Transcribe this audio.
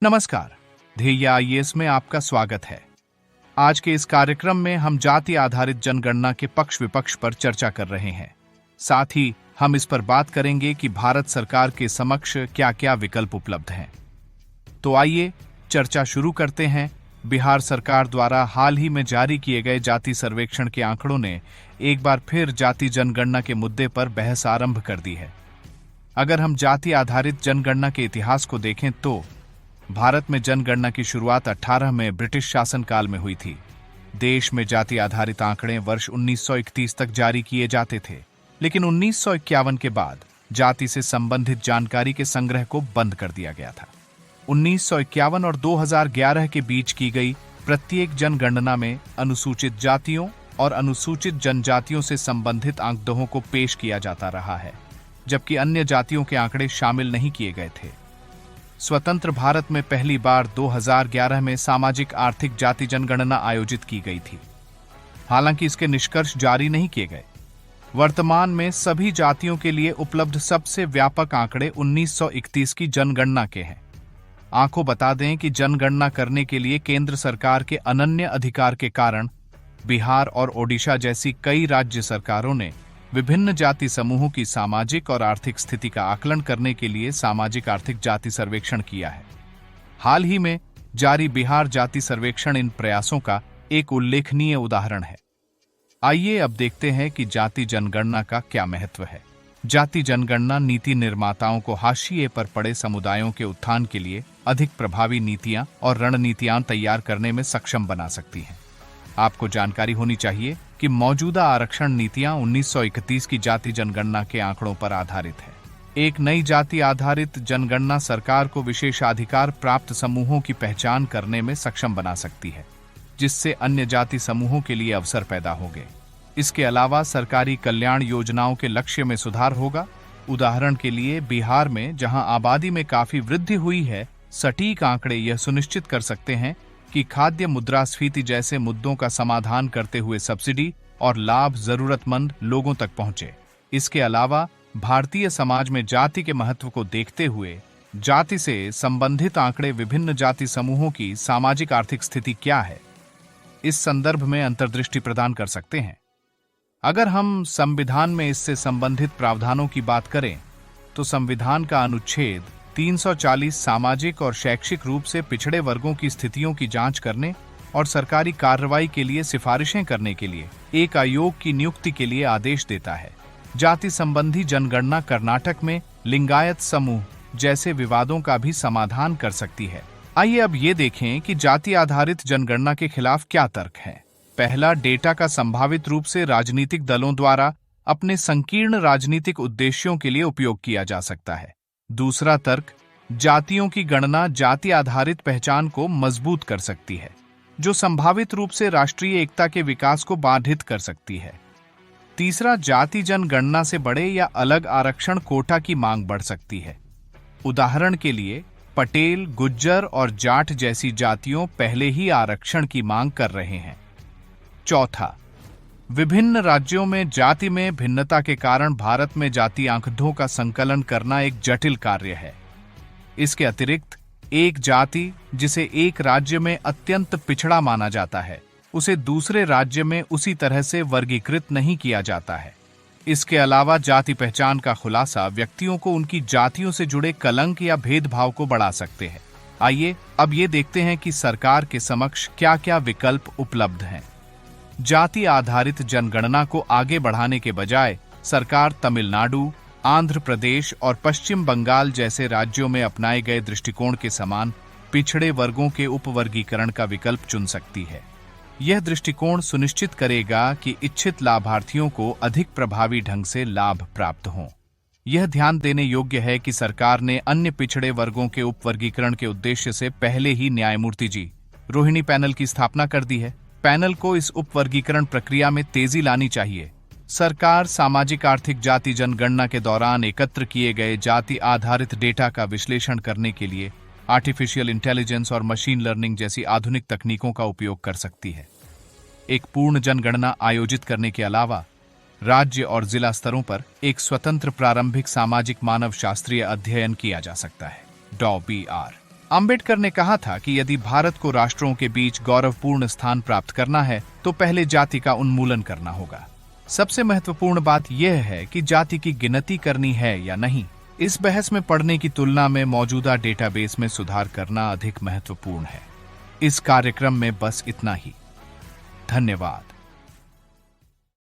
नमस्कार, ध्येय आईएएस में आपका स्वागत है। आज के इस कार्यक्रम में हम जाति आधारित जनगणना के पक्ष विपक्ष पर चर्चा कर रहे हैं। साथ ही हम इस पर बात करेंगे कि भारत सरकार के समक्ष क्या क्या विकल्प उपलब्ध हैं। तो आइए चर्चा शुरू करते हैं। बिहार सरकार द्वारा हाल ही में जारी किए गए जाति सर्वेक्षण के आंकड़ों ने एक बार फिर जाति जनगणना के मुद्दे पर बहस आरंभ कर दी है। अगर हम जाति आधारित जनगणना के इतिहास को देखें तो भारत में जनगणना की शुरुआत 18 में ब्रिटिश शासनकाल में हुई थी। देश में जाति आधारित आंकड़े वर्ष 1931 तक जारी किए जाते थे, लेकिन 1951 के बाद जाति से संबंधित जानकारी के संग्रह को बंद कर दिया गया था। 1951 और 2011 के बीच की गई प्रत्येक जनगणना में अनुसूचित जातियों और अनुसूचित जनजातियों से संबंधित आंकड़ों को पेश किया जाता रहा है, जबकि अन्य जातियों के आंकड़े शामिल नहीं किए गए थे। स्वतंत्र भारत में पहली बार 2011 में सामाजिक आर्थिक जाति जनगणना आयोजित की गई थी। हालांकि इसके निष्कर्ष जारी नहीं किए गए। वर्तमान में सभी जातियों के लिए उपलब्ध सबसे व्यापक आंकड़े 1931 की जनगणना के हैं। आपको बता दें कि जनगणना करने के लिए केंद्र सरकार के अनन्य अधिकार के कारण बिहार और ओडिशा जैसी कई राज्य सरकारों ने विभिन्न जाति समूहों की सामाजिक और आर्थिक स्थिति का आकलन करने के लिए सामाजिक आर्थिक जाति सर्वेक्षण किया है। हाल ही में जारी बिहार जाति सर्वेक्षण इन प्रयासों का एक उल्लेखनीय उदाहरण है। आइए अब देखते हैं कि जाति जनगणना का क्या महत्व है। जाति जनगणना नीति निर्माताओं को हाशिए पर पड़े समुदायों के उत्थान के लिए अधिक प्रभावी नीतियां और रणनीतियां तैयार करने में सक्षम बना सकती हैं। आपको जानकारी होनी चाहिए कि मौजूदा आरक्षण नीतियां 1931 की जाति जनगणना के आंकड़ों पर आधारित है। एक नई जाति आधारित जनगणना सरकार को विशेषाधिकार प्राप्त समूहों की पहचान करने में सक्षम बना सकती है, जिससे अन्य जाति समूहों के लिए अवसर पैदा होंगे। इसके अलावा सरकारी कल्याण योजनाओं के लक्ष्य में सुधार होगा। उदाहरण के लिए बिहार में जहां आबादी में काफी वृद्धि हुई है, सटीक आंकड़े यह सुनिश्चित कर सकते हैं कि खाद्य मुद्रास्फीति जैसे मुद्दों का समाधान करते हुए सब्सिडी और लाभ जरूरतमंद लोगों तक पहुंचे। इसके अलावा भारतीय समाज में जाति के महत्व को देखते हुए जाति से संबंधित आंकड़े विभिन्न जाति समूहों की सामाजिक आर्थिक स्थिति क्या है, इस संदर्भ में अंतर्दृष्टि प्रदान कर सकते हैं। अगर हम संविधान में इससे संबंधित प्रावधानों की बात करें तो संविधान का अनुच्छेद 340 सामाजिक और शैक्षिक रूप से पिछड़े वर्गों की स्थितियों की जांच करने और सरकारी कार्रवाई के लिए सिफारिशें करने के लिए एक आयोग की नियुक्ति के लिए आदेश देता है। जाति संबंधी जनगणना कर्नाटक में लिंगायत समूह जैसे विवादों का भी समाधान कर सकती है। आइए अब ये देखें कि जाति आधारित जनगणना के खिलाफ क्या तर्क हैं। पहला, डेटा का संभावित रूप से राजनीतिक दलों द्वारा अपने संकीर्ण राजनीतिक उद्देश्यों के लिए उपयोग किया जा सकता है। दूसरा तर्क, जातियों की गणना जाति आधारित पहचान को मजबूत कर सकती है, जो संभावित रूप से राष्ट्रीय एकता के विकास को बाधित कर सकती है। तीसरा, जाति जनगणना से बड़े या अलग आरक्षण कोटा की मांग बढ़ सकती है। उदाहरण के लिए पटेल, गुज्जर और जाट जैसी जातियों पहले ही आरक्षण की मांग कर रहे हैं। चौथा, विभिन्न राज्यों में जाति में भिन्नता के कारण भारत में जाति आंकड़ों का संकलन करना एक जटिल कार्य है। इसके अतिरिक्त एक जाति जिसे एक राज्य में अत्यंत पिछड़ा माना जाता है, उसे दूसरे राज्य में उसी तरह से वर्गीकृत नहीं किया जाता है। इसके अलावा जाति पहचान का खुलासा व्यक्तियों को उनकी जातियों से जुड़े कलंक या भेदभाव को बढ़ा सकते हैं। आइए अब ये देखते हैं कि सरकार के समक्ष क्या क्या विकल्प उपलब्ध हैं। जाति आधारित जनगणना को आगे बढ़ाने के बजाय सरकार तमिलनाडु, आंध्र प्रदेश और पश्चिम बंगाल जैसे राज्यों में अपनाए गए दृष्टिकोण के समान पिछड़े वर्गों के उपवर्गीकरण का विकल्प चुन सकती है। यह दृष्टिकोण सुनिश्चित करेगा कि इच्छित लाभार्थियों को अधिक प्रभावी ढंग से लाभ प्राप्त हों। यह ध्यान देने योग्य है कि सरकार ने अन्य पिछड़े वर्गों के उपवर्गीकरण के उद्देश्य से पहले ही न्यायमूर्ति जी रोहिणी पैनल की स्थापना कर दी है। पैनल को इस उपवर्गीकरण प्रक्रिया में तेजी लानी चाहिए। सरकार सामाजिक आर्थिक जाति जनगणना के दौरान एकत्र किए गए जाति आधारित डेटा का विश्लेषण करने के लिए आर्टिफिशियल इंटेलिजेंस और मशीन लर्निंग जैसी आधुनिक तकनीकों का उपयोग कर सकती है। एक पूर्ण जनगणना आयोजित करने के अलावा राज्य और जिला स्तरों पर एक स्वतंत्र प्रारंभिक सामाजिक मानव शास्त्रीय अध्ययन किया जा सकता है। डॉ. BR अंबेडकर ने कहा था कि यदि भारत को राष्ट्रों के बीच गौरवपूर्ण स्थान प्राप्त करना है तो पहले जाति का उन्मूलन करना होगा। सबसे महत्वपूर्ण बात यह है कि जाति की गिनती करनी है या नहीं। इस बहस में पढ़ने की तुलना में मौजूदा डेटाबेस में सुधार करना अधिक महत्वपूर्ण है। इस कार्यक्रम में बस इतना ही। धन्यवाद।